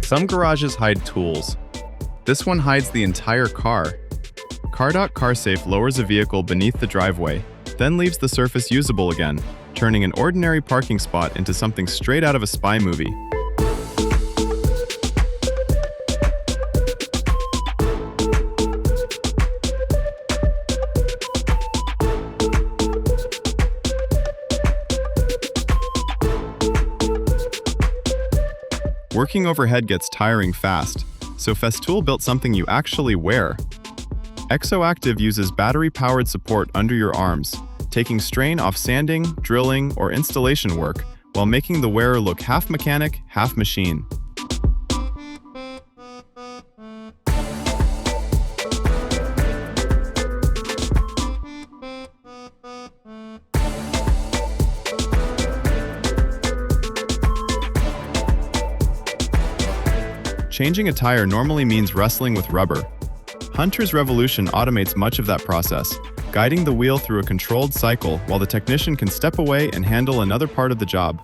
Some garages hide tools. This one hides the entire car. CarSafe lowers a vehicle beneath the driveway, then leaves the surface usable again, turning an ordinary parking spot into something straight out of a spy movie. Working overhead gets tiring fast, so Festool built something you actually wear. Exoactive uses battery-powered support under your arms, taking strain off sanding, drilling, or installation work, while making the wearer look half mechanic, half machine. Changing a tire normally means wrestling with rubber. Hunter's Revolution automates much of that process, guiding the wheel through a controlled cycle while the technician can step away and handle another part of the job.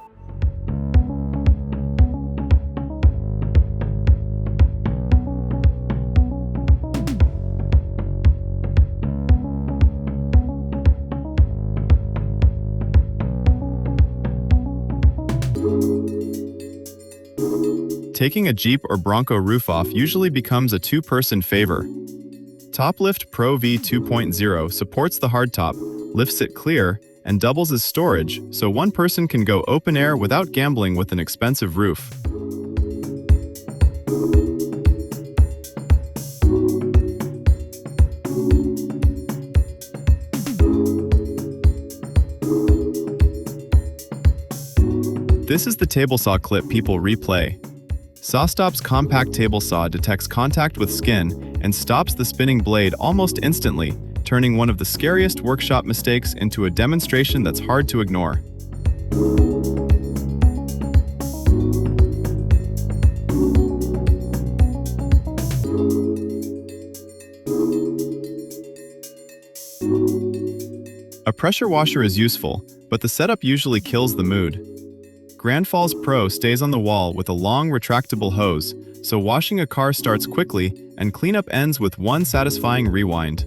Taking a Jeep or Bronco roof off usually becomes a two-person favor. Toplift Pro V 2.0 supports the hardtop, lifts it clear, and doubles as storage, so one person can go open air without gambling with an expensive roof. This is the table saw clip people replay. SawStop's compact table saw detects contact with skin and stops the spinning blade almost instantly, turning one of the scariest workshop mistakes into a demonstration that's hard to ignore. A pressure washer is useful, but the setup usually kills the mood. Grandfalls Pro stays on the wall with a long retractable hose, so washing a car starts quickly and cleanup ends with one satisfying rewind.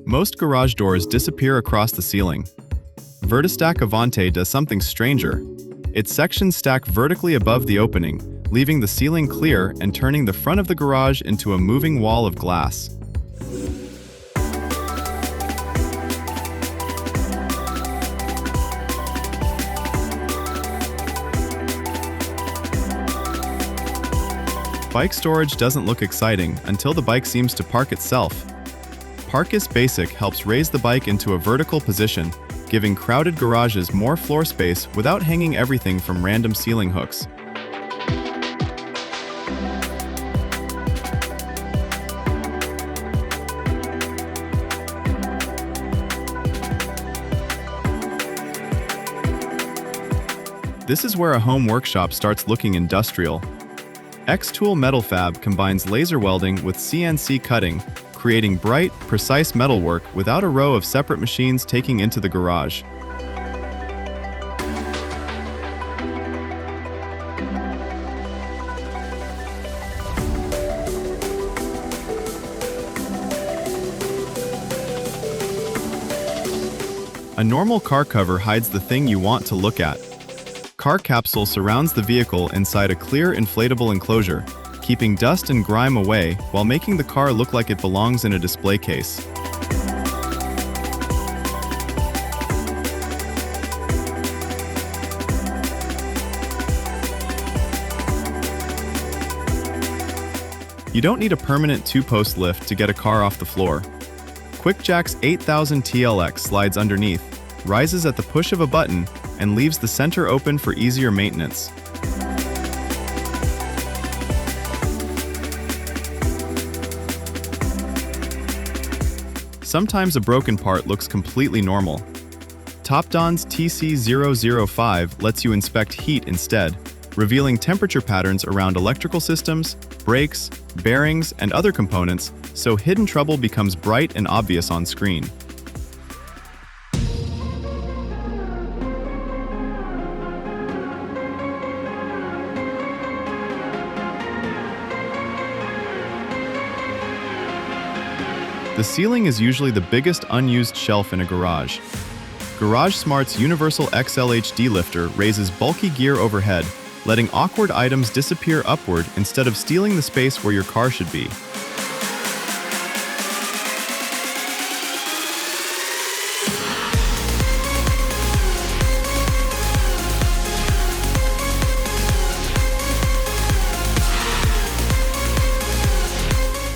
Most garage doors disappear across the ceiling. Vertistack Avante does something stranger. Its sections stack vertically above the opening, leaving the ceiling clear and turning the front of the garage into a moving wall of glass. Bike storage doesn't look exciting until the bike seems to park itself. Parkus Basic helps raise the bike into a vertical position, giving crowded garages more floor space without hanging everything from random ceiling hooks. This is where a home workshop starts looking industrial. X-Tool Metal Fab combines laser welding with CNC cutting, creating bright, precise metalwork without a row of separate machines taking into the garage. A normal car cover hides the thing you want to look at. Car capsule surrounds the vehicle inside a clear inflatable enclosure, keeping dust and grime away while making the car look like it belongs in a display case. You don't need a permanent two-post lift to get a car off the floor. QuickJack's 8000 TLX slides underneath, rises at the push of a button, and leaves the center open for easier maintenance. Sometimes a broken part looks completely normal. Topdon's TC005 lets you inspect heat instead, revealing temperature patterns around electrical systems, brakes, bearings, and other components, so hidden trouble becomes bright and obvious on screen. The ceiling is usually the biggest unused shelf in a garage. GarageSmart's Universal XLHD lifter raises bulky gear overhead, letting awkward items disappear upward instead of stealing the space where your car should be.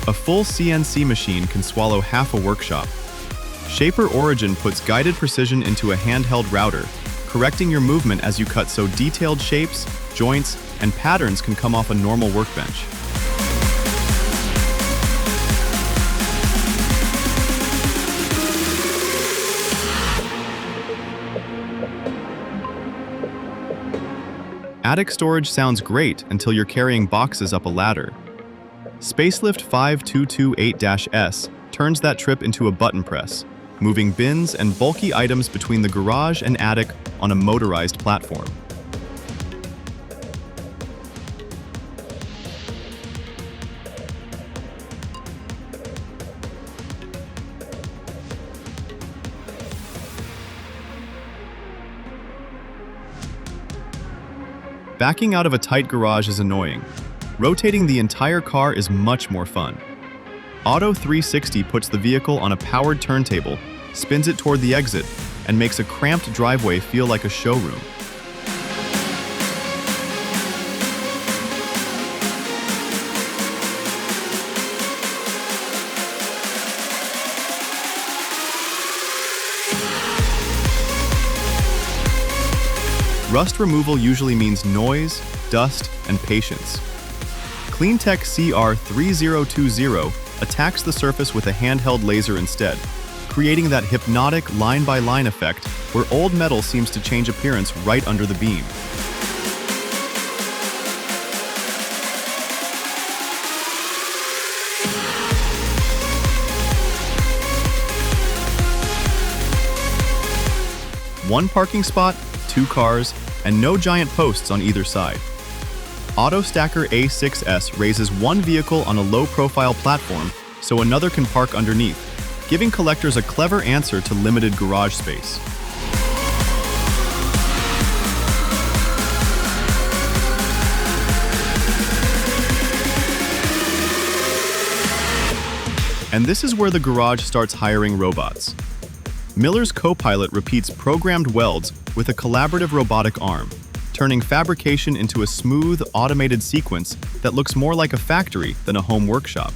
A full CNC machine can swallow half a workshop. Shaper Origin puts guided precision into a handheld router, correcting your movement as you cut so detailed shapes, joints, and patterns can come off a normal workbench. Attic storage sounds great until you're carrying boxes up a ladder. Spacelift 5228-S turns that trip into a button press, moving bins and bulky items between the garage and attic on a motorized platform. Backing out of a tight garage is annoying. Rotating the entire car is much more fun. Auto 360 puts the vehicle on a powered turntable, spins it toward the exit, and makes a cramped driveway feel like a showroom. Rust removal usually means noise, dust, and patience. CleanTech CR3020 attacks the surface with a handheld laser instead, creating that hypnotic line-by-line effect where old metal seems to change appearance right under the beam. One parking spot, 2 cars, and no giant posts on either side. AutoStacker A6S raises one vehicle on a low-profile platform so another can park underneath, giving collectors a clever answer to limited garage space. And this is where the garage starts hiring robots. Miller's Copilot repeats programmed welds with a collaborative robotic arm, turning fabrication into a smooth, automated sequence that looks more like a factory than a home workshop.